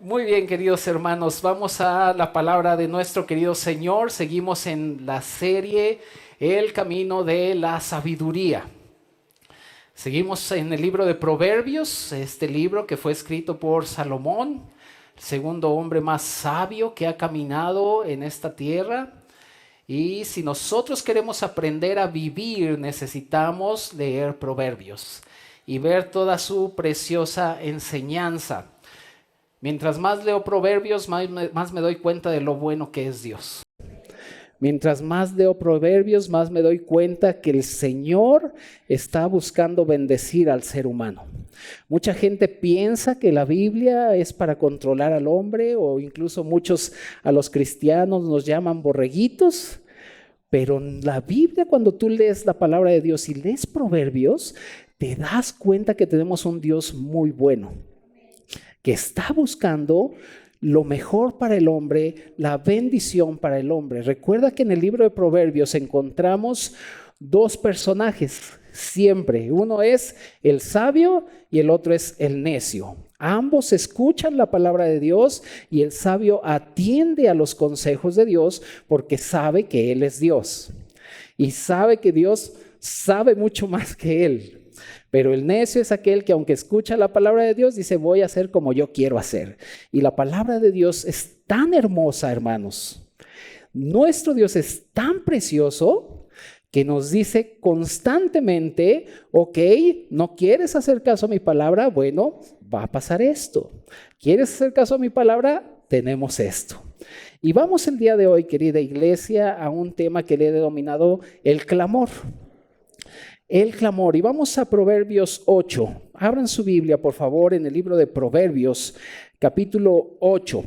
Muy bien, queridos hermanos, vamos a la palabra de nuestro querido Señor. Seguimos en la serie El camino de la sabiduría. Seguimos en el libro de Proverbios, este libro que fue escrito por Salomón, el segundo hombre más sabio que ha caminado en esta tierra. Y si nosotros queremos aprender a vivir, necesitamos leer Proverbios y ver toda su preciosa enseñanza. Mientras más leo Proverbios, más me doy cuenta de lo bueno que es Dios. Mientras más leo Proverbios, más me doy cuenta que el Señor está buscando bendecir al ser humano. Mucha gente piensa que la Biblia es para controlar al hombre, o incluso muchos a los cristianos nos llaman borreguitos. Pero en la Biblia, cuando tú lees la palabra de Dios y lees Proverbios, te das cuenta que tenemos un Dios muy bueno, que está buscando lo mejor para el hombre, la bendición para el hombre. Recuerda que en el libro de Proverbios encontramos dos personajes siempre. Uno es el sabio y el otro es el necio. Ambos escuchan la palabra de Dios y el sabio atiende a los consejos de Dios porque sabe que Él es Dios y sabe que Dios sabe mucho más que él. Pero el necio es aquel que aunque escucha la palabra de Dios, dice voy a hacer como yo quiero hacer. Y la palabra de Dios es tan hermosa, hermanos. Nuestro Dios es tan precioso que nos dice constantemente, ok, ¿no quieres hacer caso a mi palabra? Bueno, va a pasar esto. ¿Quieres hacer caso a mi palabra? Tenemos esto. Y vamos el día de hoy, querida iglesia, a un tema que le he denominado el clamor. El clamor. Y vamos a Proverbios 8. Abran su Biblia, por favor, en el libro de Proverbios, capítulo 8.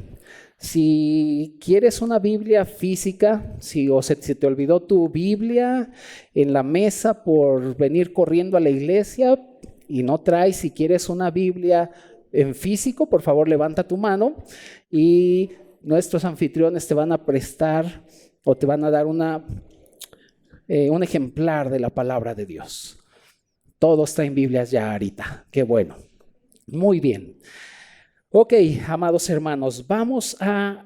Si quieres una Biblia física, si se te olvidó tu Biblia en la mesa por venir corriendo a la iglesia y no traes, si quieres una Biblia en físico, por favor levanta tu mano y nuestros anfitriones te van a prestar o te van a dar un ejemplar de la palabra de Dios. Todos traen Biblias ya ahorita, qué bueno. Muy bien. Ok, amados hermanos, vamos a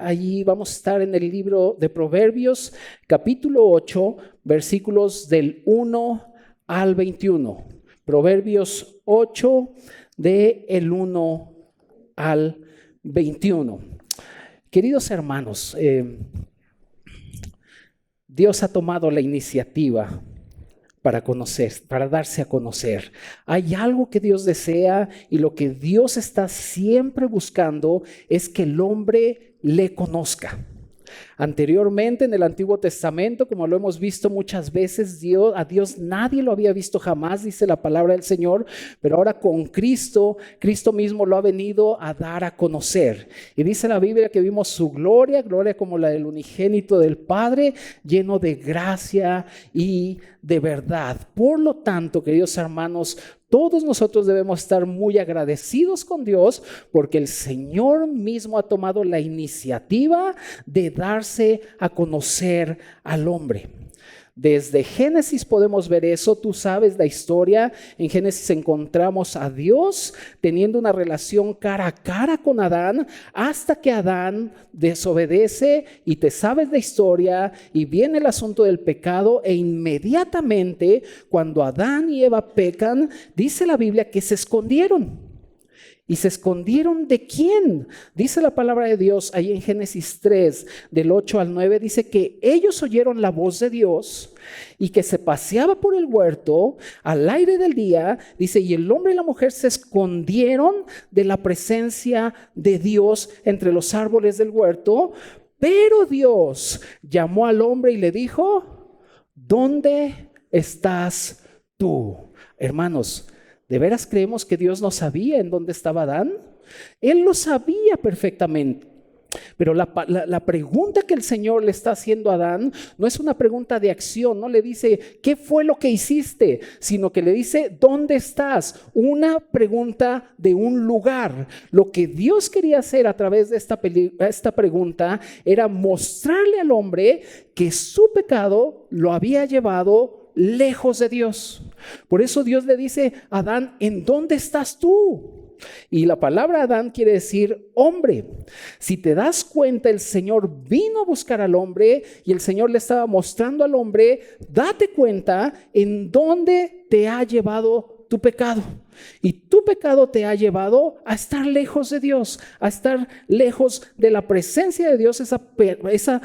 estar en el libro de Proverbios, capítulo 8, versículos del 1 al 21. Proverbios 8, del 1 al 21. Queridos hermanos, Dios ha tomado la iniciativa para conocer, para darse a conocer. Hay algo que Dios desea y lo que Dios está siempre buscando es que el hombre le conozca. Anteriormente en el Antiguo Testamento, como lo hemos visto muchas veces, a Dios nadie lo había visto jamás, dice la palabra del Señor, pero ahora con Cristo mismo lo ha venido a dar a conocer. Y dice la Biblia que vimos su gloria como la del unigénito del Padre, lleno de gracia y de verdad. Por lo tanto, queridos hermanos, todos nosotros debemos estar muy agradecidos con Dios porque el Señor mismo ha tomado la iniciativa de darse a conocer al hombre. Desde Génesis podemos ver eso, tú sabes la historia. En Génesis encontramos a Dios teniendo una relación cara a cara con Adán hasta que Adán desobedece y te sabes la historia y viene el asunto del pecado e inmediatamente cuando Adán y Eva pecan, dice la Biblia que se escondieron. ¿Y se escondieron de quién? Dice la palabra de Dios ahí en Génesis 3, del 8 al 9, dice que ellos oyeron la voz de Dios y que se paseaba por el huerto al aire del día, dice, y el hombre y la mujer se escondieron de la presencia de Dios entre los árboles del huerto, pero Dios llamó al hombre y le dijo, ¿dónde estás tú? Hermanos, ¿de veras creemos que Dios no sabía en dónde estaba Adán? Él lo sabía perfectamente. Pero la pregunta que el Señor le está haciendo a Adán no es una pregunta de acción, no le dice, ¿qué fue lo que hiciste? Sino que le dice, ¿dónde estás? Una pregunta de un lugar. Lo que Dios quería hacer a través de esta pregunta era mostrarle al hombre que su pecado lo había llevado lejos de Dios. Por eso Dios le dice a Adán, ¿en dónde estás tú? Y la palabra Adán quiere decir hombre. Si te das cuenta, el Señor vino a buscar al hombre y el Señor le estaba mostrando al hombre, date cuenta en dónde te ha llevado tu pecado. Y tu pecado te ha llevado a estar lejos de Dios, a estar lejos de la presencia de Dios, esa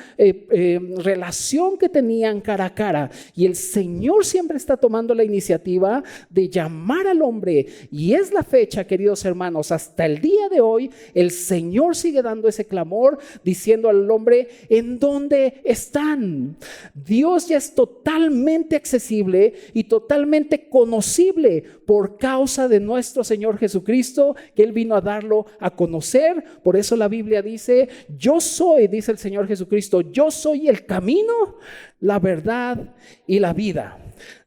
relación que tenían cara a cara. Y el Señor siempre está tomando la iniciativa de llamar al hombre. Y es la fecha, queridos hermanos, hasta el día de hoy, el Señor sigue dando ese clamor, diciendo al hombre, ¿en dónde están? Dios ya es totalmente accesible y totalmente conocible por causa de nuestro Señor Jesucristo, que Él vino a darlo a conocer. Por eso la Biblia dice, yo soy, dice el Señor Jesucristo, yo soy el camino, la verdad y la vida.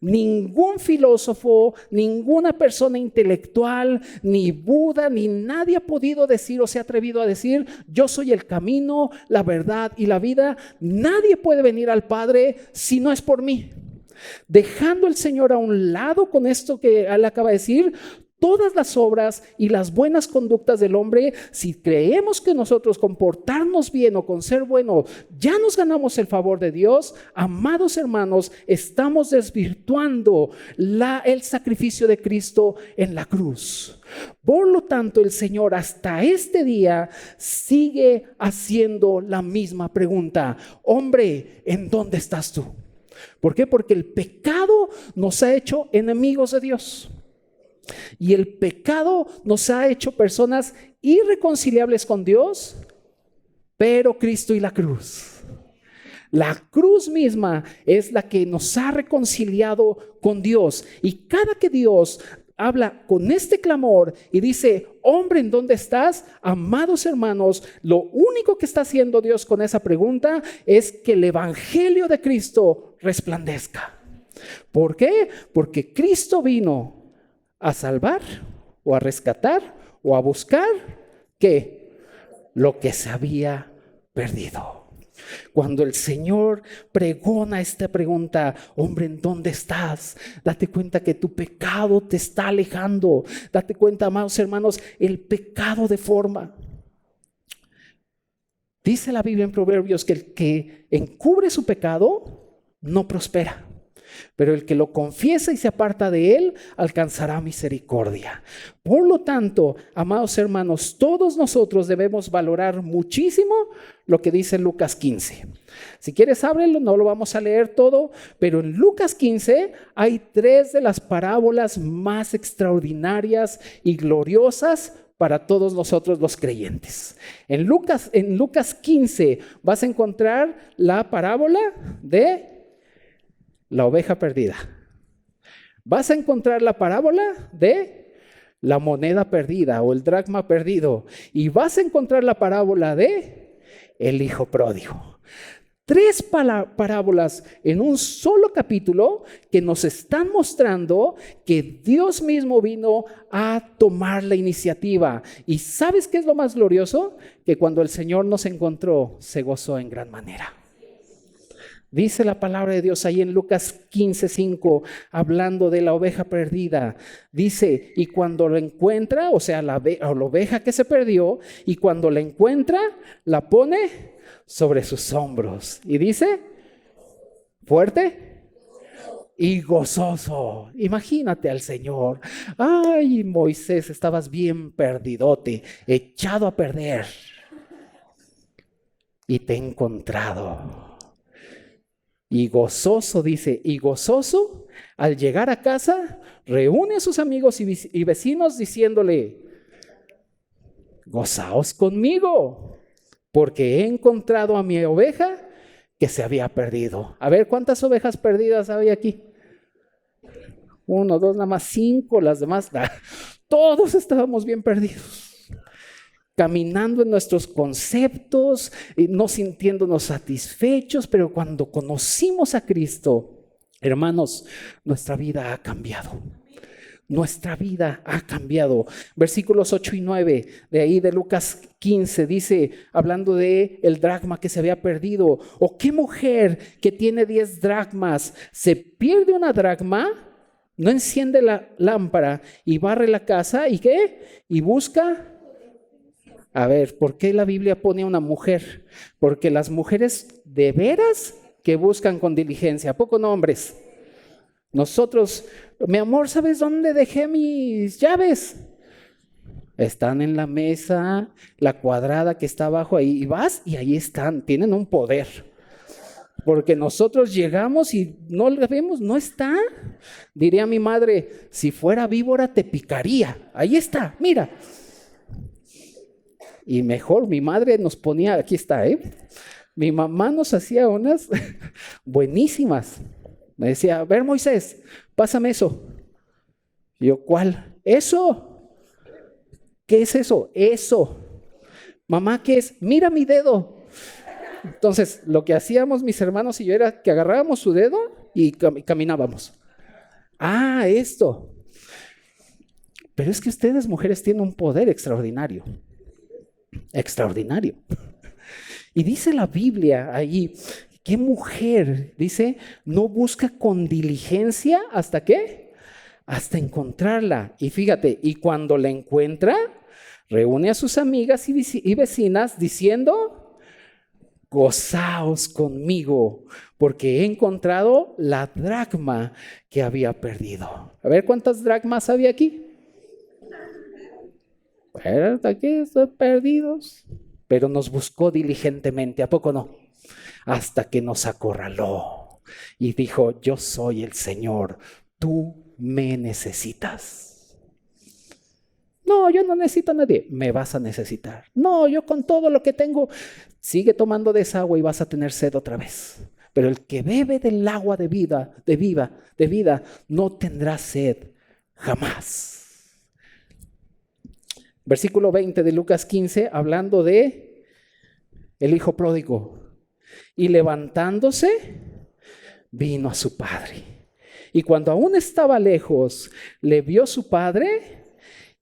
Ningún filósofo, ninguna persona intelectual, ni Buda, ni nadie ha podido decir o se ha atrevido a decir, yo soy el camino, la verdad y la vida. Nadie puede venir al Padre si no es por mí. Dejando el Señor a un lado con esto que Él acaba de decir, todas las obras y las buenas conductas del hombre, si creemos que nosotros comportarnos bien o con ser bueno ya nos ganamos el favor de Dios, amados hermanos, estamos desvirtuando el sacrificio de Cristo en la cruz. Por lo tanto, el Señor hasta este día sigue haciendo la misma pregunta: hombre, ¿en dónde estás tú? ¿Por qué? Porque el pecado nos ha hecho enemigos de Dios. Y el pecado nos ha hecho personas irreconciliables con Dios, pero Cristo y la cruz. La cruz misma es la que nos ha reconciliado con Dios. Y cada que Dios habla con este clamor y dice, hombre, ¿en dónde estás? Amados hermanos, lo único que está haciendo Dios con esa pregunta es que el evangelio de Cristo resplandezca. ¿Por qué? Porque Cristo vino a salvar o a rescatar o a buscar ¿qué? Lo que se había perdido. Cuando el Señor pregona esta pregunta, hombre, ¿en dónde estás? Date cuenta que tu pecado te está alejando. Date cuenta, amados hermanos, el pecado deforma. Dice la Biblia en Proverbios que el que encubre su pecado no prospera, pero el que lo confiesa y se aparta de él alcanzará misericordia. Por lo tanto, amados hermanos, todos nosotros debemos valorar muchísimo lo que dice Lucas 15. Si quieres, ábrelo, no lo vamos a leer todo, pero en Lucas 15 hay 3 de las parábolas más extraordinarias y gloriosas para todos nosotros los creyentes. En Lucas 15 vas a encontrar la parábola de la oveja perdida. Vas a encontrar la parábola de la moneda perdida o el dracma perdido. Y vas a encontrar la parábola de el hijo pródigo. 3 parábolas en un solo capítulo que nos están mostrando que Dios mismo vino a tomar la iniciativa. ¿Y sabes qué es lo más glorioso? Que cuando el Señor nos encontró, se gozó en gran manera. Dice la palabra de Dios ahí en Lucas 15:5, hablando de la oveja perdida. Dice, y cuando lo encuentra, o sea, la oveja que se perdió, y cuando la encuentra, la pone sobre sus hombros. Y dice, fuerte y gozoso. Imagínate al Señor. Ay, Moisés, estabas bien perdidote, echado a perder. Y te he encontrado. Y gozoso, dice, y gozoso, al llegar a casa, reúne a sus amigos y vecinos diciéndole, gozaos conmigo, porque he encontrado a mi oveja que se había perdido. A ver, ¿cuántas ovejas perdidas hay aquí? 1, 2, nada más 5, las demás, todos estábamos bien perdidos. Caminando en nuestros conceptos, no sintiéndonos satisfechos, pero cuando conocimos a Cristo, hermanos, nuestra vida ha cambiado. Nuestra vida ha cambiado. Versículos 8 y 9 de ahí de Lucas 15 dice, hablando de el dracma que se había perdido, o qué mujer que tiene 10 dracmas, se pierde una dracma, No enciende la lámpara y barre la casa, ¿y qué? Y busca. A ver, ¿por qué la Biblia pone a una mujer? Porque las mujeres de veras que buscan con diligencia, ¿a poco no, hombres? Nosotros, mi amor, ¿sabes dónde dejé mis llaves? Están en la mesa, la cuadrada que está abajo ahí, y vas y ahí están, tienen un poder. Porque nosotros llegamos y no la vemos, no está. Diría mi madre, si fuera víbora te picaría. Ahí está, mira. Y mejor, mi madre nos ponía, aquí está, mi mamá nos hacía unas buenísimas. Me decía, a ver, Moisés, pásame eso. Y yo, ¿cuál? Eso. ¿Qué es eso? Eso. Mamá, ¿qué es? Mira mi dedo. Entonces, lo que hacíamos mis hermanos y yo era que agarrábamos su dedo y caminábamos. Ah, esto. Pero es que ustedes, mujeres, tienen un poder extraordinario. Extraordinario. Y dice la Biblia ahí, ¿qué mujer? Dice, no busca con diligencia, ¿hasta qué? Hasta encontrarla. Y fíjate, y cuando la encuentra, reúne a sus amigas y vecinas diciendo, gozaos conmigo, porque he encontrado la dracma que había perdido. A ver, ¿cuántas dracmas había aquí? Bueno, aquí están perdidos. Pero nos buscó diligentemente, ¿a poco no? Hasta que nos acorraló y dijo, yo soy el Señor, tú me necesitas. No, yo no necesito a nadie, me vas a necesitar. No, yo con todo lo que tengo, sigue tomando de esa agua y vas a tener sed otra vez. Pero el que bebe del agua de vida, no tendrá sed jamás. Versículo 20 de Lucas 15, hablando de el hijo pródigo. Y levantándose, vino a su padre. Y cuando aún estaba lejos, le vio su padre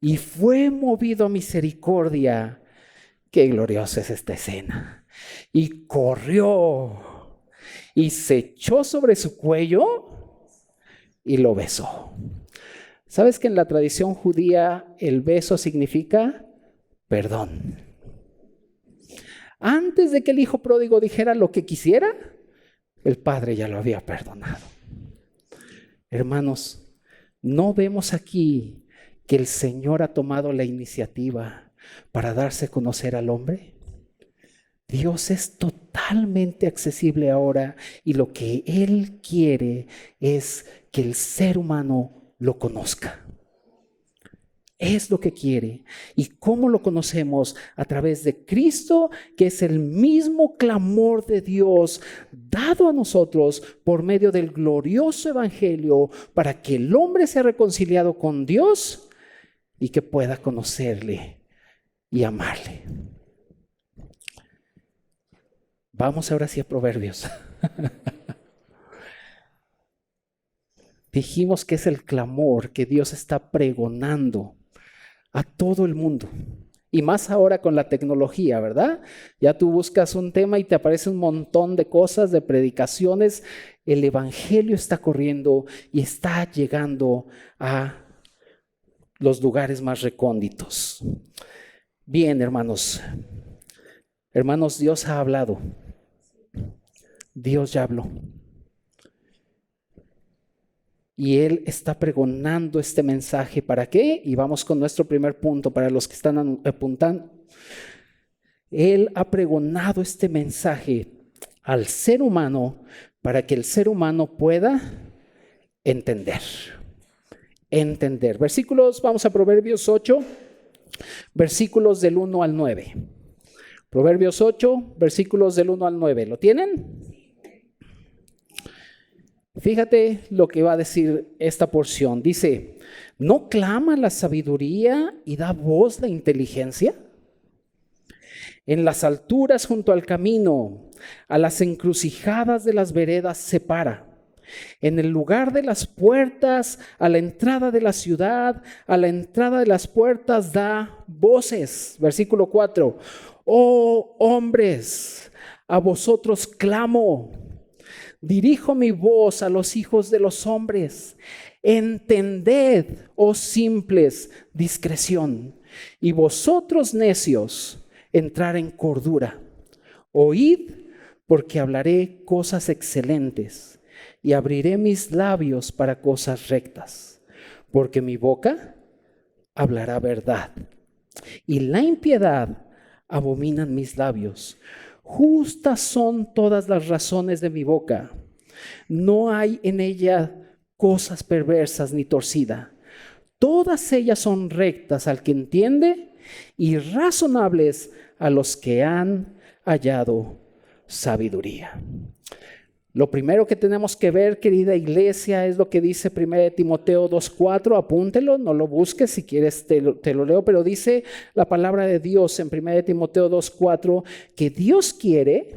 y fue movido a misericordia. Qué gloriosa es esta escena. Y corrió y se echó sobre su cuello y lo besó. ¿Sabes que en la tradición judía el beso significa perdón? Antes de que el hijo pródigo dijera lo que quisiera, el padre ya lo había perdonado. Hermanos, ¿no vemos aquí que el Señor ha tomado la iniciativa para darse a conocer al hombre? Dios es totalmente accesible ahora y lo que Él quiere es que el ser humano lo conozca. Es lo que quiere. ¿Y cómo lo conocemos? A través de Cristo, que es el mismo clamor de Dios dado a nosotros por medio del glorioso evangelio para que el hombre sea reconciliado con Dios y que pueda conocerle y amarle. Vamos ahora sí a Proverbios. Dijimos que es el clamor que Dios está pregonando a todo el mundo. Y más ahora con la tecnología, ¿verdad? Ya tú buscas un tema y te aparece un montón de cosas, de predicaciones. El evangelio está corriendo y está llegando a los lugares más recónditos. Bien, hermanos. Hermanos, Dios ha hablado. Dios ya habló. Y Él está pregonando este mensaje. ¿Para qué? Y vamos con nuestro primer punto para los que están apuntando. Él ha pregonado este mensaje al ser humano para que el ser humano pueda entender. Entender. Versículos, vamos a Proverbios 8, versículos del 1 al 9. Proverbios 8, versículos del 1 al 9. ¿Lo tienen? Fíjate lo que va a decir esta porción. Dice, ¿no clama la sabiduría y da voz la inteligencia? En las alturas junto al camino, a las encrucijadas de las veredas se para. En el lugar de las puertas, a la entrada de la ciudad, a la entrada de las puertas da voces. Versículo 4. Oh hombres, a vosotros clamo. Dirijo mi voz a los hijos de los hombres. Entended, oh simples, discreción. Y vosotros necios, entrar en cordura. Oíd, porque hablaré cosas excelentes. Y abriré mis labios para cosas rectas. Porque mi boca hablará verdad. Y la impiedad abominan mis labios. Justas son todas las razones de mi boca. No hay en ella cosas perversas ni torcida. Todas ellas son rectas al que entiende y razonables a los que han hallado sabiduría. Lo primero que tenemos que ver, querida iglesia, es lo que dice 1 Timoteo 2:4. Apúntelo, no lo busques, si quieres te lo leo, pero dice la palabra de Dios en 1 Timoteo 2:4 que Dios quiere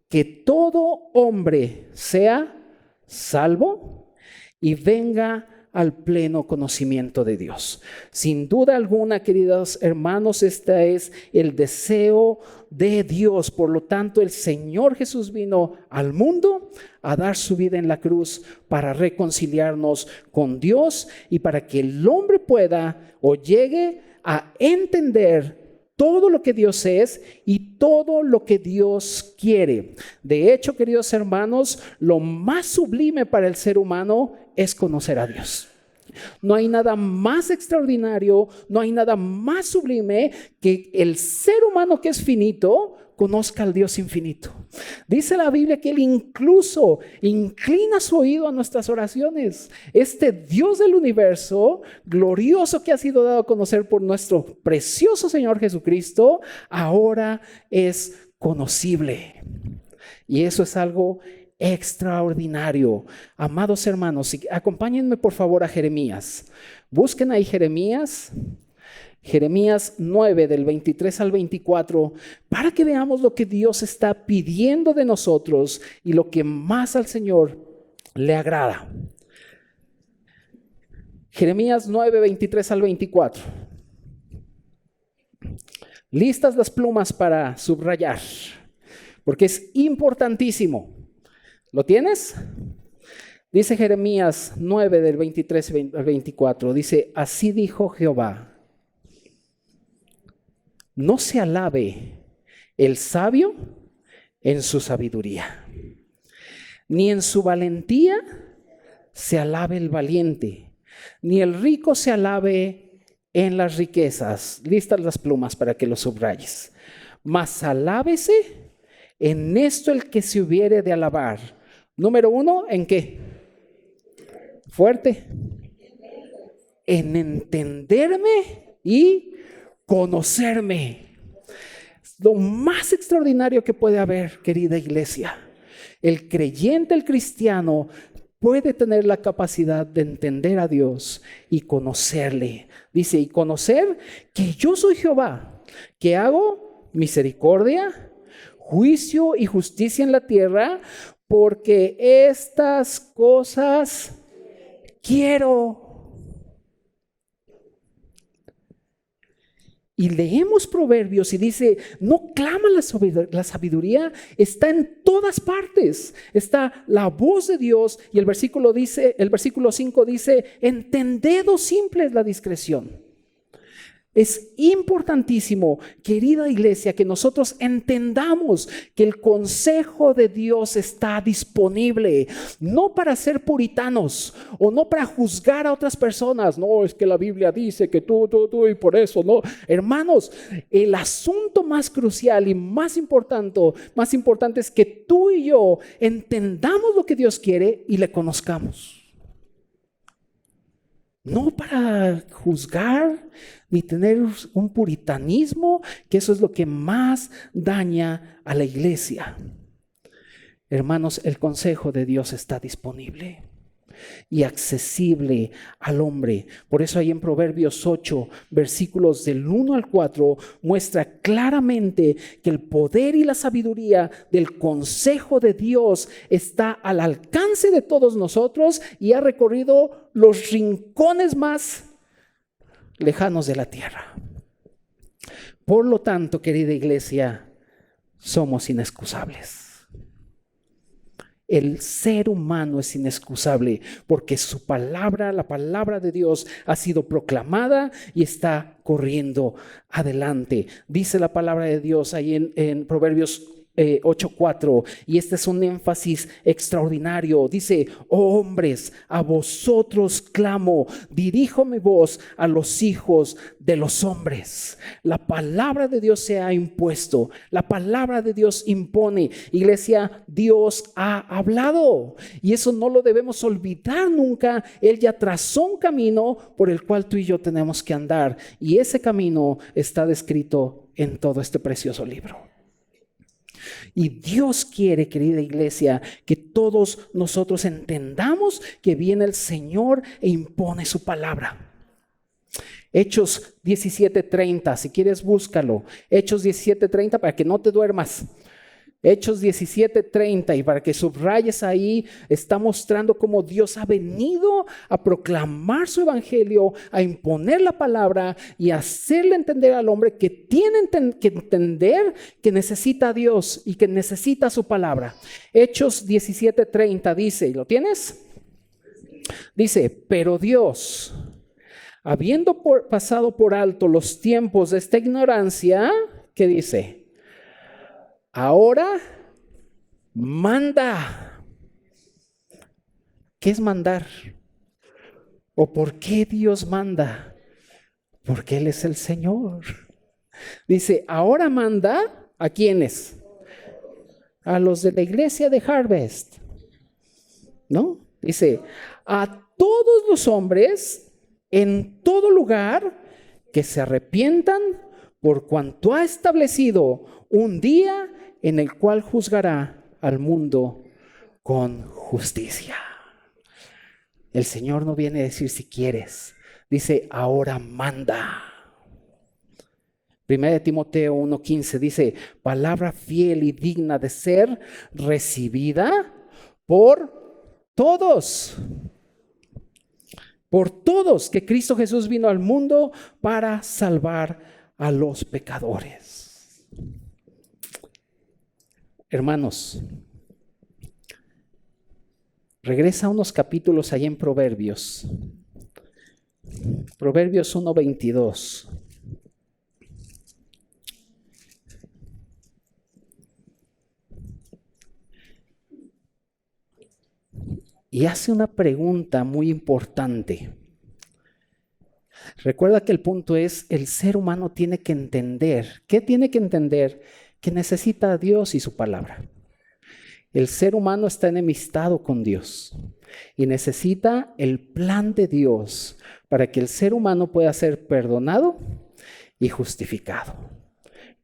que todo hombre sea salvo y venga al pleno conocimiento de Dios. Sin duda alguna, queridos hermanos, este es el deseo de Dios. Por lo tanto, el Señor Jesús vino al mundo a dar su vida en la cruz para reconciliarnos con Dios y para que el hombre pueda o llegue a entender todo lo que Dios es y todo lo que Dios quiere. De hecho, queridos hermanos, lo más sublime para el ser humano es conocer a Dios. No hay nada más extraordinario, no hay nada más sublime que el ser humano que es finito conozca al Dios infinito. Dice la Biblia que Él incluso inclina su oído a nuestras oraciones. Este Dios del universo, glorioso, que ha sido dado a conocer por nuestro precioso Señor Jesucristo, ahora es conocible. Y eso es algo extraordinario. Amados hermanos, acompáñenme por favor a Jeremías. Busquen ahí Jeremías 9 del 23 al 24 para que veamos lo que Dios está pidiendo de nosotros y lo que más al Señor le agrada. Jeremías 9, 23 al 24. Listas las plumas para subrayar, porque es importantísimo. ¿Lo tienes? Dice Jeremías 9 del 23 al 24. Dice, así dijo Jehová. No se alabe el sabio en su sabiduría, ni en su valentía se alabe el valiente, ni el rico se alabe en las riquezas. Listas las plumas para que lo subrayes. Mas alábese en esto el que se hubiere de alabar. Número 1, ¿en qué? Fuerte. En entenderme y conocerme. Lo más extraordinario que puede haber, querida iglesia. El creyente, el cristiano, puede tener la capacidad de entender a Dios y conocerle. Dice, y conocer que yo soy Jehová, que hago misericordia, juicio y justicia en la tierra, porque estas cosas quiero. Y leemos Proverbios y dice, no clama la sabiduría, está en todas partes. Está la voz de Dios y el versículo 5 dice, entended, oh simples, la discreción. Es importantísimo, querida iglesia, que nosotros entendamos que el consejo de Dios está disponible, no para ser puritanos o no para juzgar a otras personas. No, es que la Biblia dice que tú y por eso no. Hermanos, el asunto más crucial y más importante es que tú y yo entendamos lo que Dios quiere y le conozcamos. No para juzgar ni tener un puritanismo, que eso es lo que más daña a la iglesia. Hermanos, el consejo de Dios está disponible y accesible al hombre. Por eso ahí en Proverbios 8, versículos del 1 al 4, muestra claramente que el poder y la sabiduría del consejo de Dios está al alcance de todos nosotros y ha recorrido los rincones más lejanos de la tierra. Por lo tanto, querida iglesia, somos inexcusables. El ser humano es inexcusable porque su palabra, la palabra de Dios, ha sido proclamada y está corriendo adelante. Dice la palabra de Dios ahí en Proverbios 8:4, y este es un énfasis extraordinario. Dice: oh hombres, a vosotros clamo, dirijo mi voz a los hijos de los hombres. La palabra de Dios se ha impuesto, la palabra de Dios impone. Iglesia, Dios ha hablado y eso no lo debemos olvidar nunca. Él ya trazó un camino por el cual tú y yo tenemos que andar, y ese camino está descrito en todo este precioso libro. Y Dios quiere, querida iglesia, que todos nosotros entendamos que viene el Señor e impone su palabra. Hechos 17:30, si quieres búscalo. Hechos 17:30 para que no te duermas. Hechos 17:30, y para que subrayes ahí, está mostrando cómo Dios ha venido a proclamar su evangelio, a imponer la palabra y a hacerle entender al hombre que tiene que entender que necesita a Dios y que necesita su palabra. Hechos 17:30 dice, ¿lo tienes? Dice: pero Dios, habiendo pasado por alto los tiempos de esta ignorancia, ¿qué dice? Ahora manda. ¿Qué es mandar? ¿O por qué Dios manda? Porque Él es el Señor. Dice: ahora manda. ¿A quiénes? A los de la iglesia de Harvest, ¿no? Dice: a todos los hombres en todo lugar que se arrepientan, por cuanto ha establecido un día en el cual juzgará al mundo con justicia. El Señor no viene a decir si quieres, dice: ahora manda. 1 Timoteo 1:15 dice: palabra fiel y digna de ser recibida por todos. Por todos, que Cristo Jesús vino al mundo para salvar a los pecadores. Hermanos, regresa unos capítulos ahí en Proverbios. Proverbios 1:22. Y hace una pregunta muy importante. Recuerda que el punto es: el ser humano tiene que entender. ¿Qué tiene que entender? Que necesita a Dios y su palabra. El ser humano está enemistado con Dios y necesita el plan de Dios para que el ser humano pueda ser perdonado y justificado.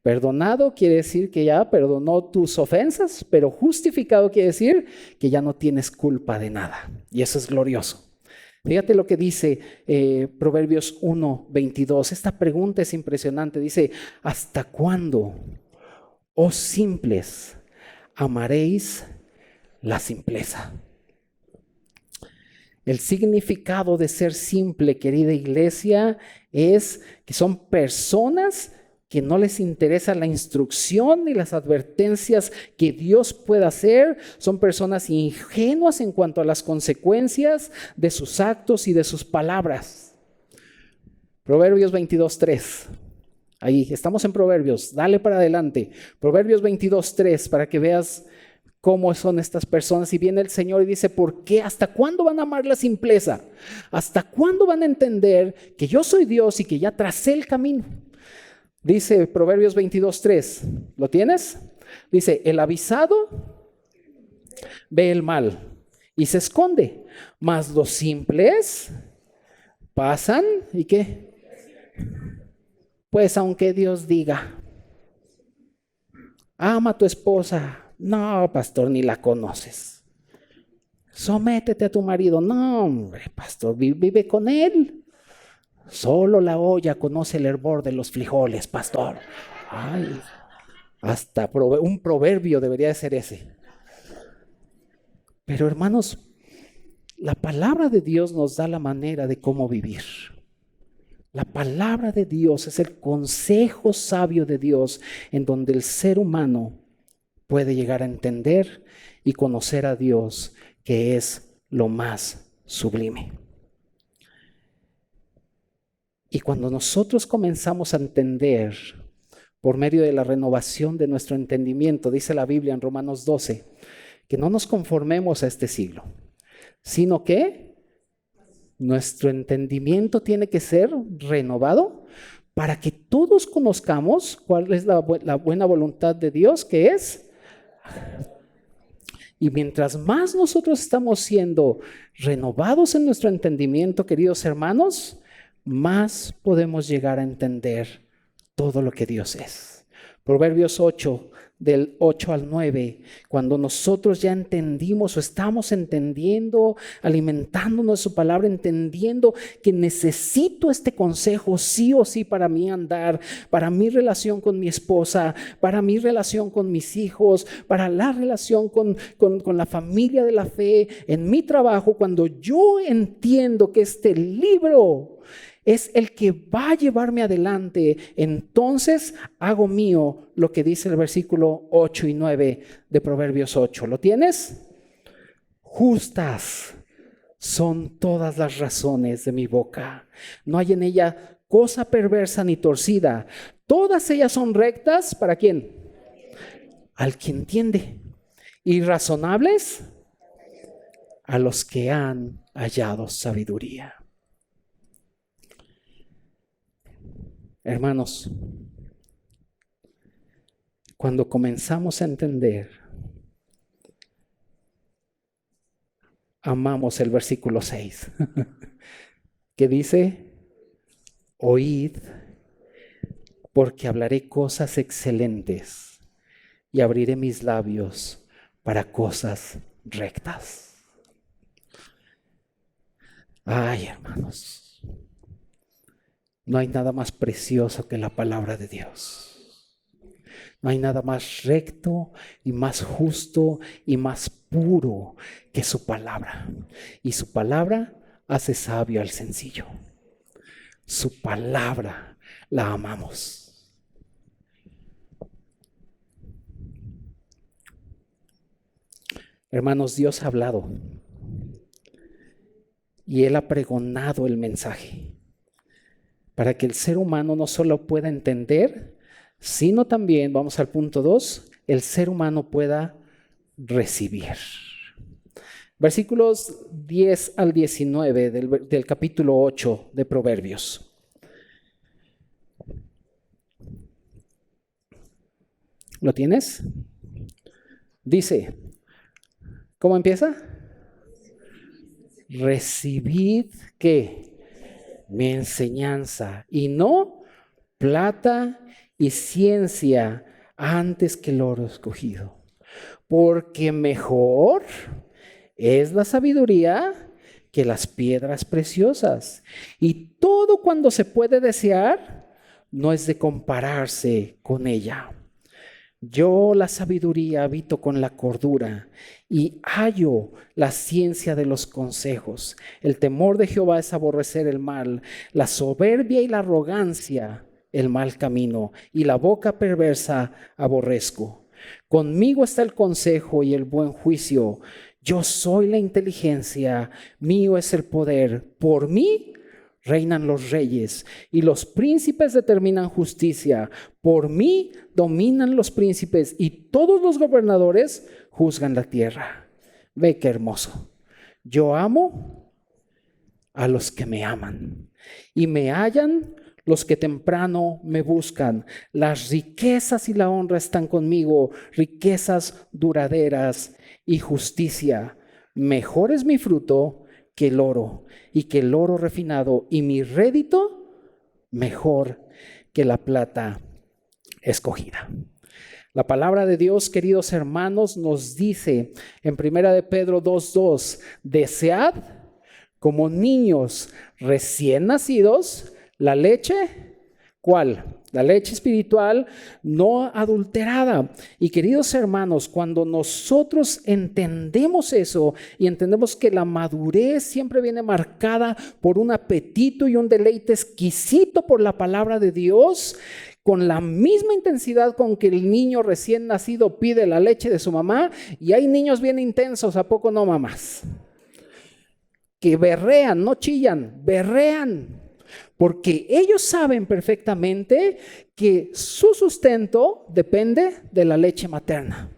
Perdonado quiere decir que ya perdonó tus ofensas, pero justificado quiere decir que ya no tienes culpa de nada. Y eso es glorioso. Fíjate lo que dice Proverbios 1:22. Esta pregunta es impresionante. Dice: ¿hasta cuándo, oh simples, amaréis la simpleza? El significado de ser simple, querida iglesia, es que son personas que no les interesa la instrucción ni las advertencias que Dios pueda hacer. Son personas ingenuas en cuanto a las consecuencias de sus actos y de sus palabras. Proverbios 22:3. Ahí, estamos en Proverbios, dale para adelante. Proverbios 22:3, para que veas cómo son estas personas. Y viene el Señor y dice: ¿por qué? ¿Hasta cuándo van a amar la simpleza? ¿Hasta cuándo van a entender que yo soy Dios y que ya tracé el camino? Dice Proverbios 22:3, ¿lo tienes? Dice: el avisado ve el mal y se esconde, mas los simples pasan, ¿y qué? Pues aunque Dios diga: ama a tu esposa. No, pastor, ni la conoces. Sométete a tu marido. No, hombre, pastor, vive con él. Solo la olla conoce el hervor de los frijoles, pastor. Ay, hasta un proverbio debería de ser ese. Pero hermanos, la palabra de Dios nos da la manera de cómo vivir. La palabra de Dios es el consejo sabio de Dios, en donde el ser humano puede llegar a entender y conocer a Dios, que es lo más sublime. Y cuando nosotros comenzamos a entender por medio de la renovación de nuestro entendimiento, dice la Biblia en Romanos 12, que no nos conformemos a este siglo, sino que nuestro entendimiento tiene que ser renovado para que todos conozcamos cuál es la buena voluntad de Dios, que es. Y mientras más nosotros estamos siendo renovados en nuestro entendimiento, queridos hermanos, más podemos llegar a entender todo lo que Dios es. Proverbios 8, del 8 al 9, cuando nosotros ya entendimos o estamos entendiendo, alimentándonos de su palabra, entendiendo que necesito este consejo sí o sí para mi andar, para mi relación con mi esposa, para mi relación con mis hijos, para la relación con la familia de la fe, en mi trabajo, cuando yo entiendo que este libro es el que va a llevarme adelante, entonces hago mío lo que dice el versículo 8 y 9 de Proverbios 8. ¿Lo tienes? Justas son todas las razones de mi boca. No hay en ella cosa perversa ni torcida. Todas ellas son rectas, ¿para quién? Al que entiende. Y razonables a los que han hallado sabiduría. Hermanos, cuando comenzamos a entender, amamos el versículo 6, que dice, oíd, porque hablaré cosas excelentes y abriré mis labios para cosas rectas. Ay, hermanos. No hay nada más precioso que la palabra de Dios. No hay nada más recto y más justo y más puro que su palabra. Y su palabra hace sabio al sencillo. Su palabra la amamos. Hermanos, Dios ha hablado y Él ha pregonado el mensaje, para que el ser humano no solo pueda entender, sino también, vamos al punto 2, el ser humano pueda recibir. Versículos 10 al 19 del capítulo 8 de Proverbios. ¿Lo tienes? Dice, ¿cómo empieza? Recibid, ¿qué? Mi enseñanza, y no plata y ciencia antes que el oro escogido, porque mejor es la sabiduría que las piedras preciosas, y todo cuando se puede desear no es de compararse con ella. Yo la sabiduría habito con la cordura y hallo la ciencia de los consejos. El temor de Jehová es aborrecer el mal, la soberbia y la arrogancia, el mal camino, y la boca perversa aborrezco. Conmigo está el consejo y el buen juicio. Yo soy la inteligencia, mío es el poder. Por mí reinan los reyes y los príncipes determinan justicia. Por mí dominan los príncipes y todos los gobernadores juzgan la tierra. Ve qué hermoso. Yo amo a los que me aman y me hallan los que temprano me buscan. Las riquezas y la honra están conmigo, riquezas duraderas y justicia. Mejor es mi fruto que el oro, y que el oro refinado, y mi rédito mejor que la plata escogida. La palabra de Dios, queridos hermanos, nos dice en 1 de Pedro 2:2, desead como niños recién nacidos la leche, ¿cuál? La leche espiritual no adulterada. Y queridos hermanos, cuando nosotros entendemos eso y entendemos que la madurez siempre viene marcada por un apetito y un deleite exquisito por la palabra de Dios, con la misma intensidad con que el niño recién nacido pide la leche de su mamá, y hay niños bien intensos, ¿a poco no, mamás? Que berrean, no chillan, berrean, porque ellos saben perfectamente que su sustento depende de la leche materna.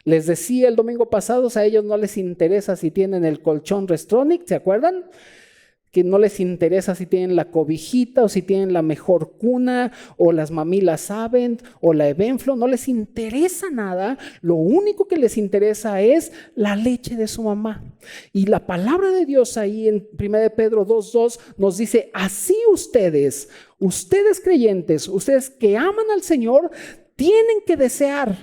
Les decía el domingo pasado, a ellos no les interesa si tienen el colchón Restronic, ¿se acuerdan? Que no les interesa si tienen la cobijita o si tienen la mejor cuna o las mamilas Avent o la Evenflo, no les interesa nada. Lo único que les interesa es la leche de su mamá. Y la palabra de Dios ahí en 1 Pedro 2:2 nos dice, así ustedes creyentes, ustedes que aman al Señor, tienen que desear.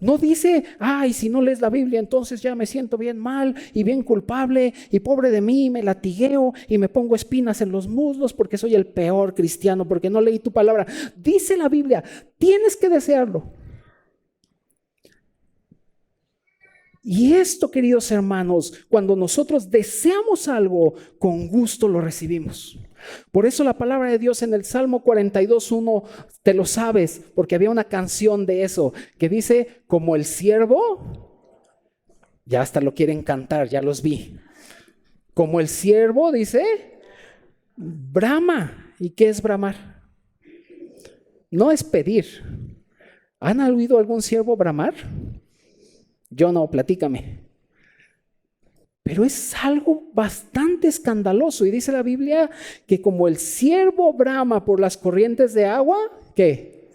No dice, ay, si no lees la Biblia, entonces ya me siento bien mal y bien culpable y pobre de mí, me latigueo y me pongo espinas en los muslos porque soy el peor cristiano, porque no leí tu palabra. Dice la Biblia, tienes que desearlo. Y esto, queridos hermanos, cuando nosotros deseamos algo, con gusto lo recibimos. Por eso la palabra de Dios en el Salmo 42:1, te lo sabes, porque había una canción de eso, que dice, como el siervo, ya hasta lo quieren cantar, ya los vi. Como el siervo, dice, brama. ¿Y qué es bramar? No es pedir. ¿Han oído algún siervo bramar? Yo no, platícame. Pero es algo bastante escandaloso. Y dice la Biblia que como el ciervo brama por las corrientes de agua, ¿qué?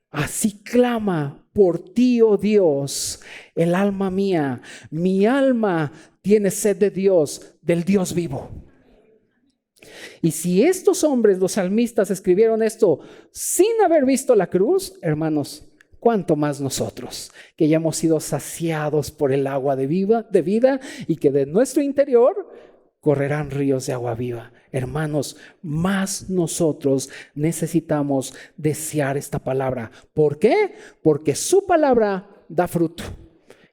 Así clama por ti, oh Dios, el alma mía. Mi alma tiene sed de Dios, del Dios vivo. Y si estos hombres, los salmistas, escribieron esto sin haber visto la cruz, hermanos, ¿cuánto más nosotros, que ya hemos sido saciados por el agua de vida y que de nuestro interior correrán ríos de agua viva? Hermanos, más nosotros necesitamos desear esta palabra. ¿Por qué? Porque su palabra da fruto.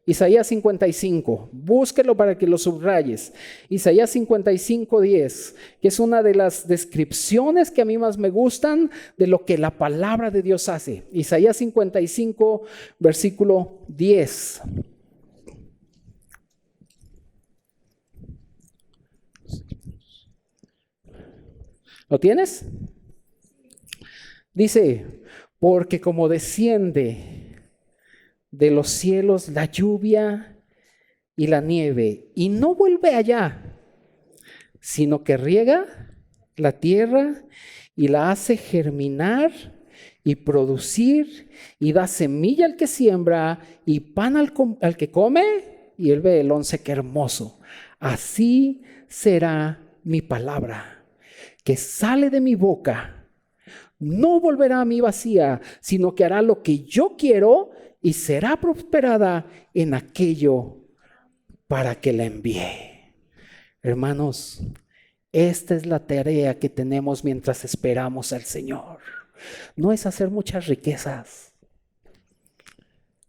Isaías 55, búsquelo para que lo subrayes. Isaías 55:10, que es una de las descripciones que a mí más me gustan de lo que la palabra de Dios hace. Isaías 55, versículo 10. ¿Lo tienes? Dice, porque como desciende de los cielos la lluvia y la nieve, y no vuelve allá, sino que riega la tierra y la hace germinar y producir, y da semilla al que siembra y pan al que come. Y él ve el 11, qué hermoso. Así será mi palabra que sale de mi boca. No volverá a mí vacía, sino que hará lo que yo quiero y será prosperada en aquello para que la envíe. Hermanos, esta es la tarea que tenemos mientras esperamos al Señor. No es hacer muchas riquezas,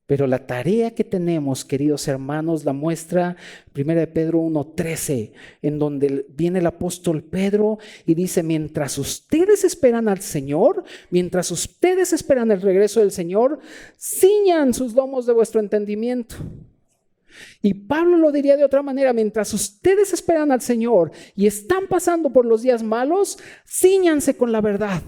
pero la tarea que tenemos, queridos hermanos, la muestra 1 Pedro 1:13, en donde viene el apóstol Pedro y dice, mientras ustedes esperan al Señor, mientras ustedes esperan el regreso del Señor, ciñan sus lomos de vuestro entendimiento. Y Pablo lo diría de otra manera, mientras ustedes esperan al Señor y están pasando por los días malos, cíñanse con la verdad.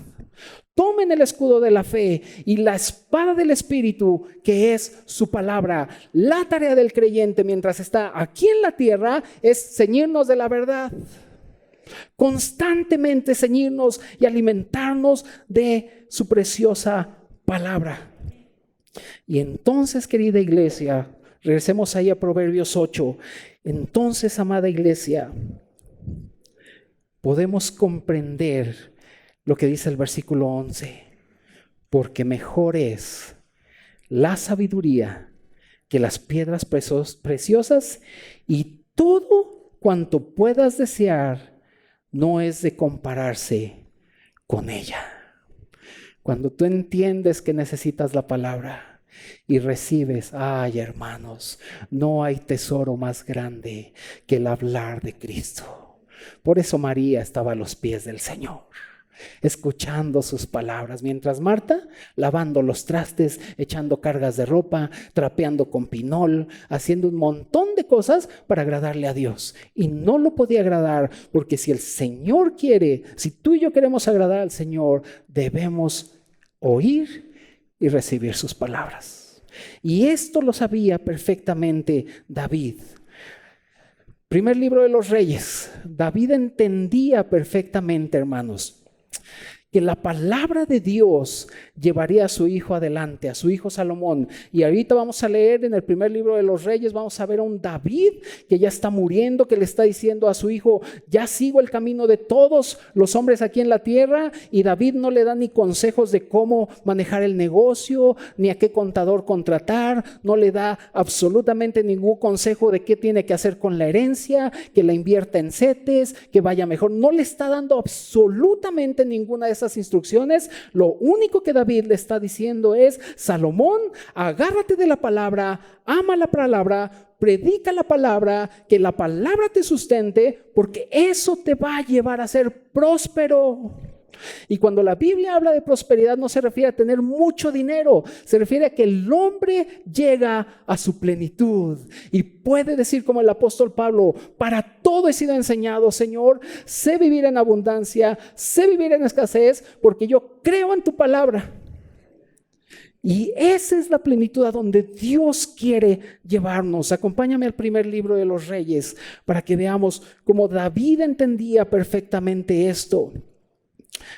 Tomen el escudo de la fe y la espada del Espíritu, que es su palabra. La tarea del creyente mientras está aquí en la tierra es ceñirnos de la verdad. Constantemente ceñirnos y alimentarnos de su preciosa palabra. Y entonces, querida iglesia, regresemos ahí a Proverbios 8. Entonces, amada iglesia, podemos comprender lo que dice el versículo 11, porque mejor es la sabiduría que las piedras preciosas, y todo cuanto puedas desear no es de compararse con ella. Cuando tú entiendes que necesitas la palabra y recibes, ay hermanos, no hay tesoro más grande que el hablar de Cristo. Por eso María estaba a los pies del Señor. escuchando sus palabras, mientras Marta lavando los trastes, echando cargas de ropa, trapeando con pinol, haciendo un montón de cosas para agradarle a Dios. Y no lo podía agradar, porque si el Señor quiere, si tú y yo queremos agradar al Señor, debemos oír y recibir sus palabras. Y esto lo sabía perfectamente David. Primer libro de los Reyes. David entendía perfectamente, hermanos, que la palabra de Dios llevaría a su hijo adelante, a su hijo Salomón. Y ahorita vamos a leer en el primer libro de los Reyes, vamos a ver a un David que ya está muriendo, que le está diciendo a su hijo: ya sigo el camino de todos los hombres aquí en la tierra. Y David no le da ni consejos de cómo manejar el negocio, ni a qué contador contratar, no le da absolutamente ningún consejo de qué tiene que hacer con la herencia, que la invierta en CETES, que vaya mejor. No le está dando absolutamente ninguna de esas instrucciones. Lo único que David le está diciendo es: Salomón, agárrate de la palabra, ama la palabra, predica la palabra, que la palabra te sustente, porque eso te va a llevar a ser próspero. Y cuando la Biblia habla de prosperidad, no se refiere a tener mucho dinero, se refiere a que el hombre llega a su plenitud y puede decir como el apóstol Pablo: para todo he sido enseñado, Señor, sé vivir en abundancia, sé vivir en escasez, porque yo creo en tu palabra. Y esa es la plenitud a donde Dios quiere llevarnos. Acompáñame al primer libro de los Reyes para que veamos cómo David entendía perfectamente esto.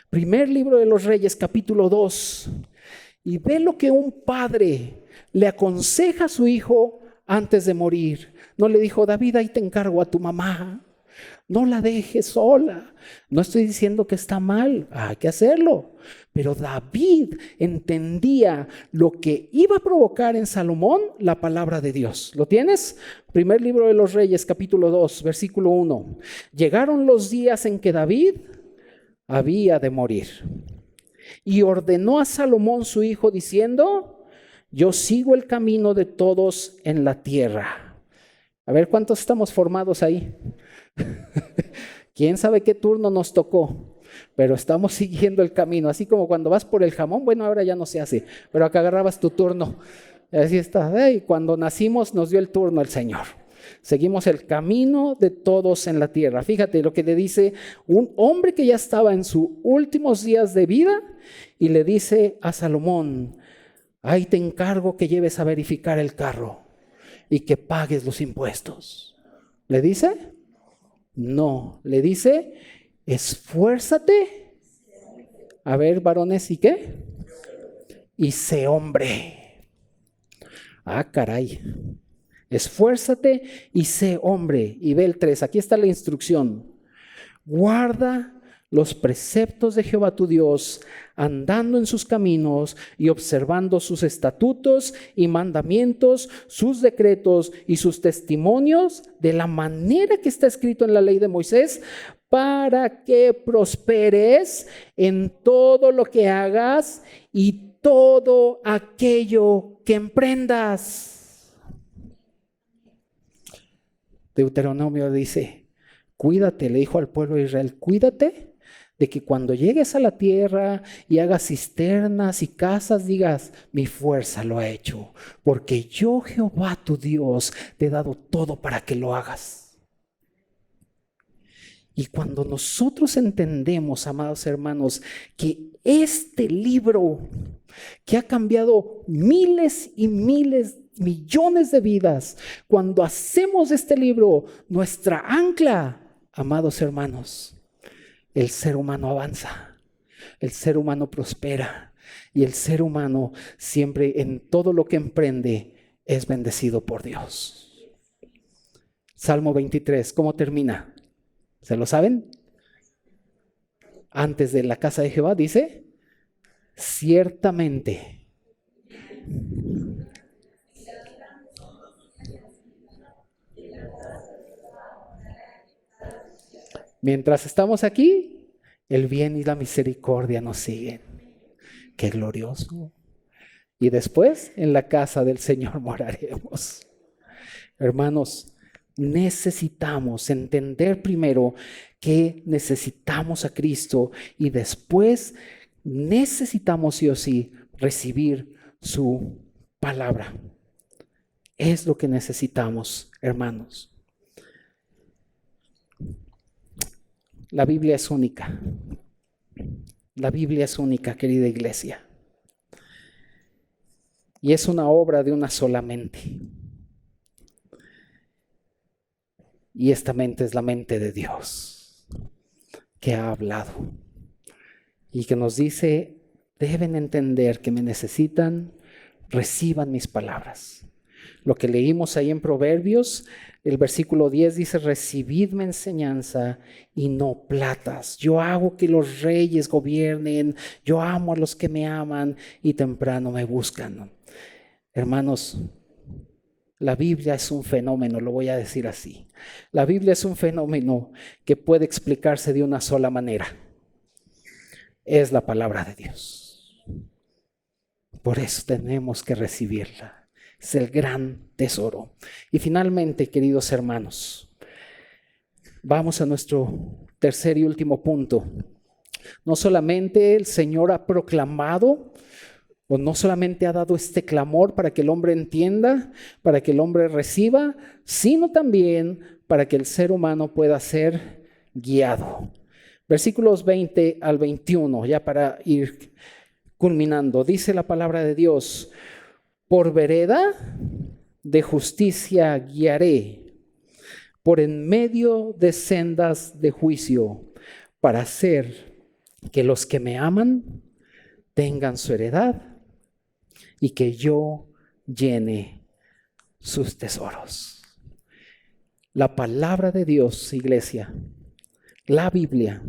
Primer libro de los Reyes, capítulo 2. Y ve lo que un padre le aconseja a su hijo antes de morir. No le dijo: David, ahí te encargo a tu mamá, no la dejes sola. No estoy diciendo que está mal, hay que hacerlo. Pero David entendía lo que iba a provocar en Salomón la palabra de Dios. ¿Lo tienes? Primer libro de los Reyes, capítulo 2, versículo 1. Llegaron los días en que David había de morir. Y ordenó a Salomón su hijo diciendo: yo sigo el camino de todos en la tierra. A ver, ¿cuántos estamos formados ahí? ¿Quién sabe qué turno nos tocó? Pero estamos siguiendo el camino. Así como cuando vas por el jamón, bueno, ahora ya no se hace, pero acá agarrabas tu turno. Así está. Y cuando nacimos nos dio el turno el Señor. Seguimos el camino de todos en la tierra. Fíjate lo que le dice un hombre que ya estaba en sus últimos días de vida, y le dice a Salomón: ahí te encargo que lleves a verificar el carro y que pagues los impuestos. ¿Le dice? No, le dice: esfuérzate. A ver, varones, ¿y qué? Y sé hombre. Ah, caray. Esfuérzate y sé hombre. Y ve el 3, aquí está la instrucción: guarda los preceptos de Jehová tu Dios, andando en sus caminos y observando sus estatutos y mandamientos, sus decretos y sus testimonios, de la manera que está escrito en la ley de Moisés, para que prosperes en todo lo que hagas y todo aquello que emprendas. Deuteronomio dice: cuídate, le dijo al pueblo de Israel, cuídate de que cuando llegues a la tierra y hagas cisternas y casas, digas: mi fuerza lo ha hecho, porque yo, Jehová tu Dios, te he dado todo para que lo hagas. Y cuando nosotros entendemos, amados hermanos, que este libro que ha cambiado miles y miles, millones de vidas, cuando hacemos de este libro nuestra ancla, amados hermanos, el ser humano avanza, el ser humano prospera, y el ser humano siempre, en todo lo que emprende, es bendecido por Dios. Salmo 23, ¿cómo termina? ¿Se lo saben? Antes de la casa de Jehová dice: ciertamente. Mientras estamos aquí, el bien y la misericordia nos siguen. ¡Qué glorioso! Y después en la casa del Señor moraremos. Hermanos, necesitamos entender primero que necesitamos a Cristo y después necesitamos sí o sí recibir su palabra. Es lo que necesitamos, hermanos. La Biblia es única. La Biblia es única, querida iglesia. Y es una obra de una sola mente. Y esta mente es la mente de Dios, que ha hablado y que nos dice: deben entender que me necesitan, reciban mis palabras. Lo que leímos ahí en Proverbios, el versículo 10 dice: recibidme enseñanza y no platas. Yo hago que los reyes gobiernen, yo amo a los que me aman y temprano me buscan. Hermanos, la Biblia es un fenómeno, lo voy a decir así. La Biblia es un fenómeno que puede explicarse de una sola manera. Es la palabra de Dios. Por eso tenemos que recibirla. Es el gran tesoro. Y finalmente, queridos hermanos, vamos a nuestro tercer y último punto. No solamente el Señor ha proclamado, o no solamente ha dado este clamor para que el hombre entienda, para que el hombre reciba, sino también para que el ser humano pueda ser guiado. Versículos 20 al 21, ya para ir culminando, dice la palabra de Dios: por vereda de justicia guiaré, por en medio de sendas de juicio, para hacer que los que me aman tengan su heredad y que yo llene sus tesoros. La palabra de Dios, iglesia, la Biblia,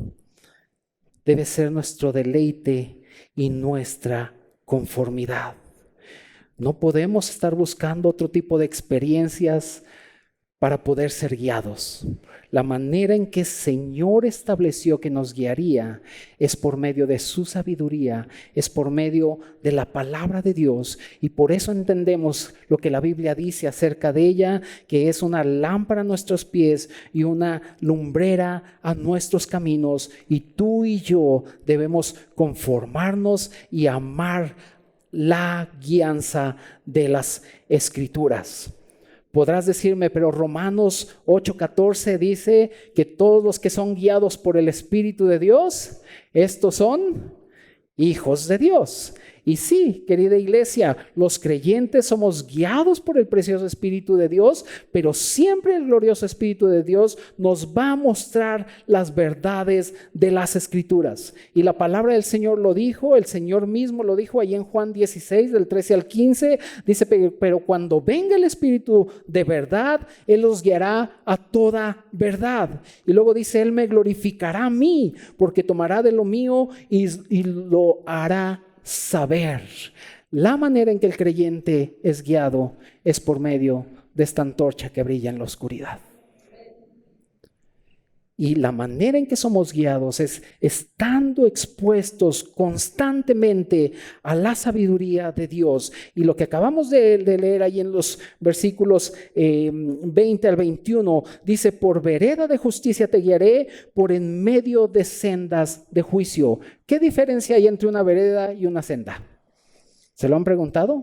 debe ser nuestro deleite y nuestra conformidad. No podemos estar buscando otro tipo de experiencias para poder ser guiados. La manera en que el Señor estableció que nos guiaría es por medio de su sabiduría, es por medio de la palabra de Dios, y por eso entendemos lo que la Biblia dice acerca de ella, que es una lámpara a nuestros pies y una lumbrera a nuestros caminos, y tú y yo debemos conformarnos y amar la guianza de las Escrituras. Podrás decirme, pero Romanos 8:14 dice que todos los que son guiados por el Espíritu de Dios, estos son hijos de Dios. Y sí, querida iglesia, los creyentes somos guiados por el precioso Espíritu de Dios, pero siempre el glorioso Espíritu de Dios nos va a mostrar las verdades de las Escrituras. Y la palabra del Señor lo dijo, el Señor mismo lo dijo ahí en Juan 16, del 13 al 15, dice: pero cuando venga el Espíritu de verdad, Él los guiará a toda verdad. Y luego dice: Él me glorificará a mí, porque tomará de lo mío y lo hará saber. La manera en que el creyente es guiado es por medio de esta antorcha que brilla en la oscuridad. Y la manera en que somos guiados es estando expuestos constantemente a la sabiduría de Dios. Y lo que acabamos de leer ahí en los versículos 20 al 21, dice: por vereda de justicia te guiaré, por en medio de sendas de juicio. ¿Qué diferencia hay entre una vereda y una senda? ¿Se lo han preguntado?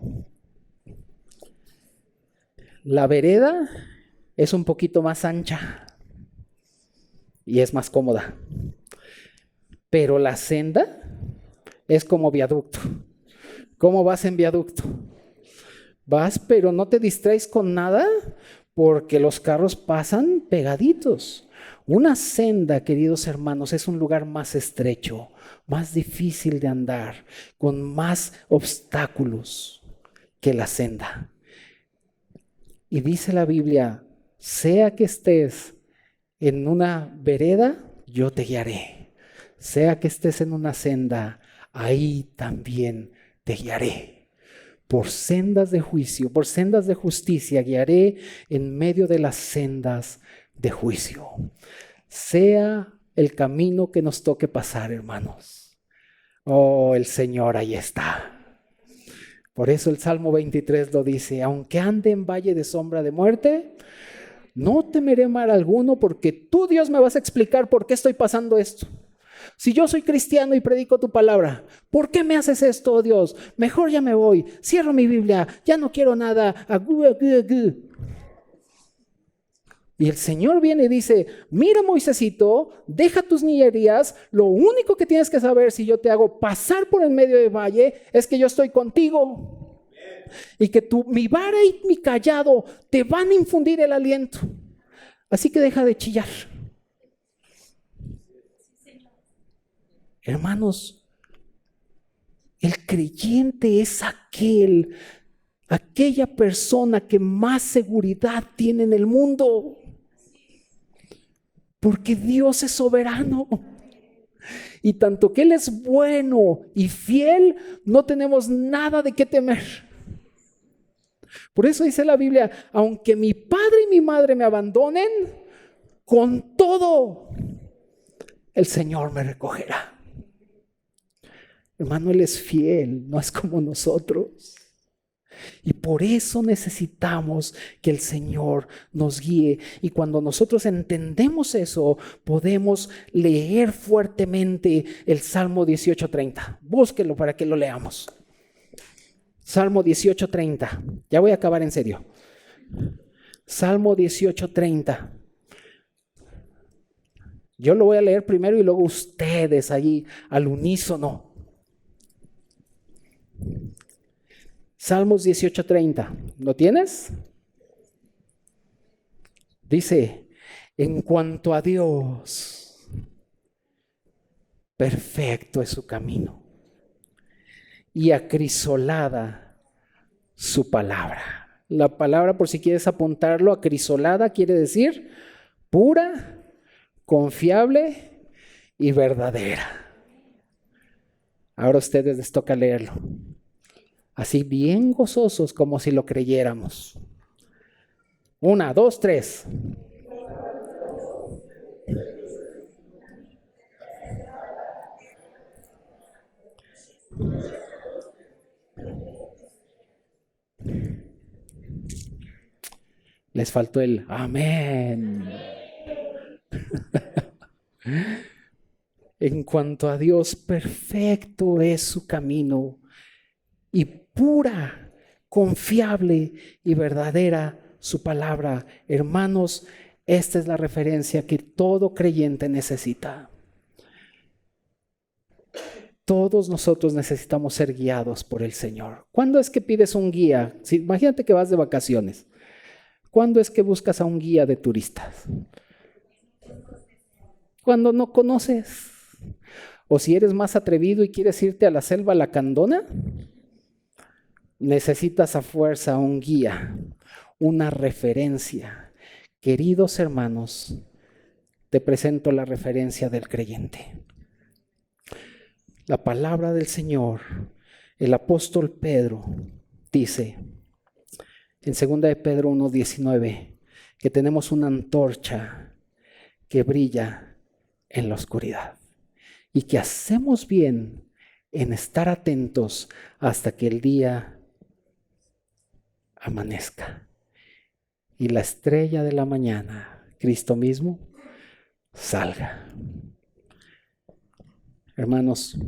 La vereda es un poquito más ancha y es más cómoda, pero la senda es como viaducto. ¿Cómo vas en viaducto? Vas, pero no te distraes con nada porque los carros pasan pegaditos. Una senda, queridos hermanos, es un lugar más estrecho, más difícil de andar, con más obstáculos que la senda. Y dice la Biblia: sea que estés en una vereda, yo te guiaré. Sea que estés en una senda, ahí también te guiaré. Por sendas de juicio, por sendas de justicia, guiaré en medio de las sendas de juicio. Sea el camino que nos toque pasar, hermanos. Oh, el Señor ahí está. Por eso el Salmo 23 lo dice: aunque ande en valle de sombra de muerte, No temeré mal alguno porque tú, Dios, me vas a explicar por qué estoy pasando esto. Si yo soy cristiano y predico tu palabra, ¿por qué me haces esto, oh Dios? Mejor ya me voy, cierro mi Biblia, ya no quiero nada. Y el Señor viene y dice, mira, Moisésito, deja tus niñerías, lo único que tienes que saber si yo te hago pasar por el medio del valle es que yo estoy contigo. Y que mi vara y mi callado te van a infundir el aliento. Así que deja de chillar. Hermanos, el creyente es aquella persona que más seguridad tiene en el mundo. Porque Dios es soberano. Y tanto que Él es bueno y fiel, no tenemos nada de qué temer. Por eso dice la Biblia, aunque mi padre y mi madre me abandonen, con todo, el Señor me recogerá. Hermano, Él es fiel, no es como nosotros. Y por eso necesitamos que el Señor nos guíe. Y cuando nosotros entendemos eso, podemos leer fuertemente el Salmo 18:30. Búsquelo para que lo leamos. Salmo 18:30. Ya voy a acabar en serio. Salmo 18:30. Yo lo voy a leer primero y luego ustedes allí al unísono. Salmos 18:30. ¿Lo tienes? Dice, en cuanto a Dios, perfecto es su camino y acrisolada su palabra. La palabra, por si quieres apuntarlo, acrisolada quiere decir pura, confiable y verdadera. Ahora a ustedes les toca leerlo. Así bien gozosos como si lo creyéramos. 1, 2, 3. Les faltó el amén. En cuanto a Dios, perfecto es su camino y pura, confiable y verdadera su palabra. Hermanos, esta es la referencia que todo creyente necesita. Todos nosotros necesitamos ser guiados por el Señor. ¿Cuándo es que pides un guía? Imagínate que vas de vacaciones. ¿Cuándo es que buscas a un guía de turistas? Cuando no conoces. O si eres más atrevido y quieres irte a la selva lacandona, necesitas a fuerza un guía, una referencia. Queridos hermanos, te presento la referencia del creyente. La palabra del Señor, el apóstol Pedro dice en 2 de Pedro 1:19 que tenemos una antorcha que brilla en la oscuridad y que hacemos bien en estar atentos hasta que el día amanezca y la estrella de la mañana, Cristo mismo, salga. Hermanos,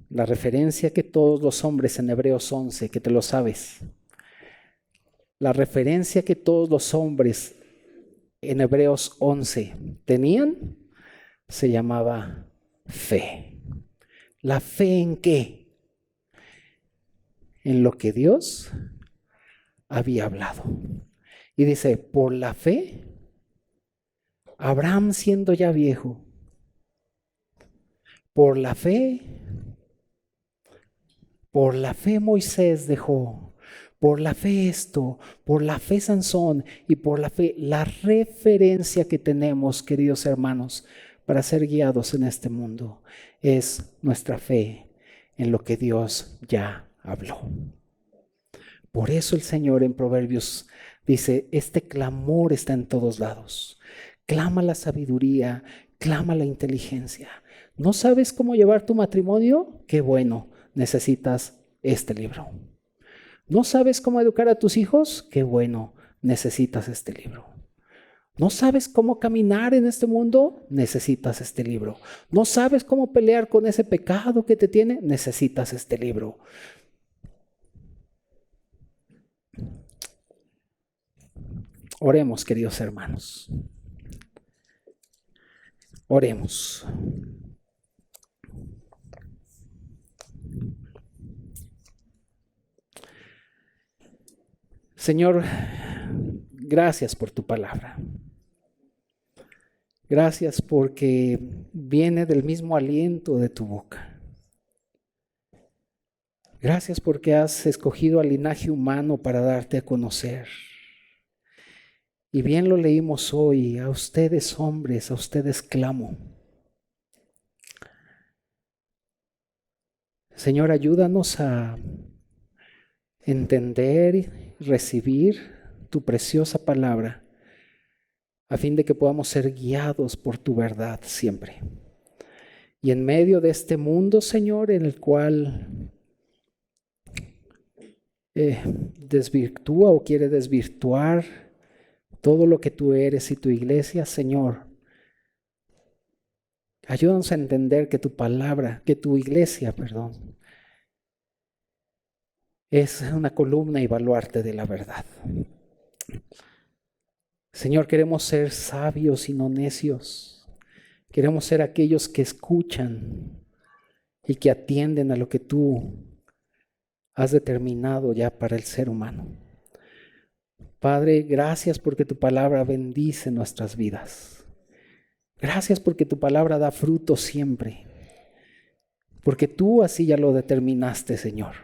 la referencia que todos los hombres en Hebreos 11, que te lo sabes, la referencia que todos los hombres en Hebreos 11 tenían, se llamaba fe. ¿La fe en qué? En lo que Dios había hablado. Y dice, por la fe, Abraham siendo ya viejo, por la fe Moisés dejó, por la fe esto, por la fe Sansón y por la fe la referencia que tenemos, queridos hermanos, para ser guiados en este mundo, es nuestra fe en lo que Dios ya habló. Por eso el Señor en Proverbios dice, este clamor está en todos lados. Clama la sabiduría, clama la inteligencia. ¿No sabes cómo llevar tu matrimonio? Qué bueno, necesitas este libro. ¿No sabes cómo educar a tus hijos? Qué bueno, necesitas este libro. ¿No sabes cómo caminar en este mundo? Necesitas este libro. ¿No sabes cómo pelear con ese pecado que te tiene? Necesitas este libro. Oremos, queridos hermanos. Oremos. Señor, gracias por tu palabra. Gracias porque viene del mismo aliento de tu boca. Gracias porque has escogido al linaje humano para darte a conocer. Y bien lo leímos hoy, a ustedes hombres, a ustedes clamo. Señor, ayúdanos a entender y recibir tu preciosa palabra, a fin de que podamos ser guiados por tu verdad siempre. Y en medio de este mundo, Señor, en el cual desvirtúa o quiere desvirtuar todo lo que tú eres y tu iglesia, Señor, ayúdanos a entender que tu palabra, que tu iglesia, es una columna y baluarte de la verdad. Señor, queremos ser sabios y no necios. Queremos ser aquellos que escuchan y que atienden a lo que tú has determinado ya para el ser humano. Padre, gracias porque tu palabra bendice nuestras vidas. Gracias porque tu palabra da fruto siempre. Porque tú así ya lo determinaste, Señor.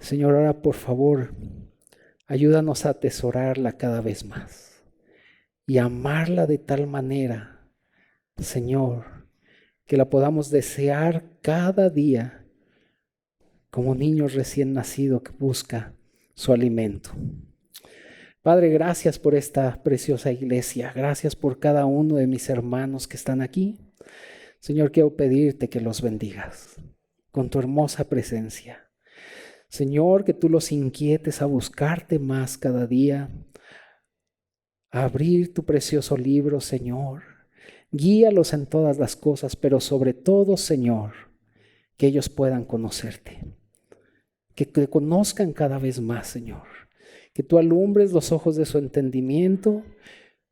Señor, ahora por favor, ayúdanos a atesorarla cada vez más y amarla de tal manera, Señor, que la podamos desear cada día como niño recién nacido que busca su alimento. Padre, gracias por esta preciosa iglesia. Gracias por cada uno de mis hermanos que están aquí. Señor, quiero pedirte que los bendigas con tu hermosa presencia. Señor, que tú los inquietes a buscarte más cada día, a abrir tu precioso libro, Señor. Guíalos en todas las cosas, pero sobre todo, Señor, que ellos puedan conocerte. Que te conozcan cada vez más, Señor. Que tú alumbres los ojos de su entendimiento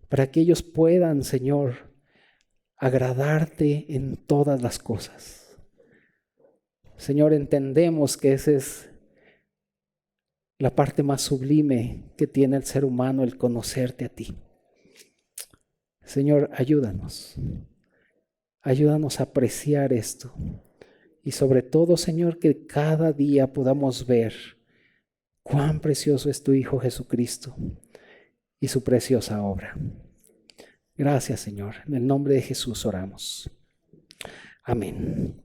para que ellos puedan, Señor, agradarte en todas las cosas. Señor, entendemos que esa es la parte más sublime que tiene el ser humano, el conocerte a ti. Señor, ayúdanos. Ayúdanos a apreciar esto. Y sobre todo, Señor, que cada día podamos ver cuán precioso es tu Hijo Jesucristo y su preciosa obra. Gracias, Señor. En el nombre de Jesús oramos. Amén.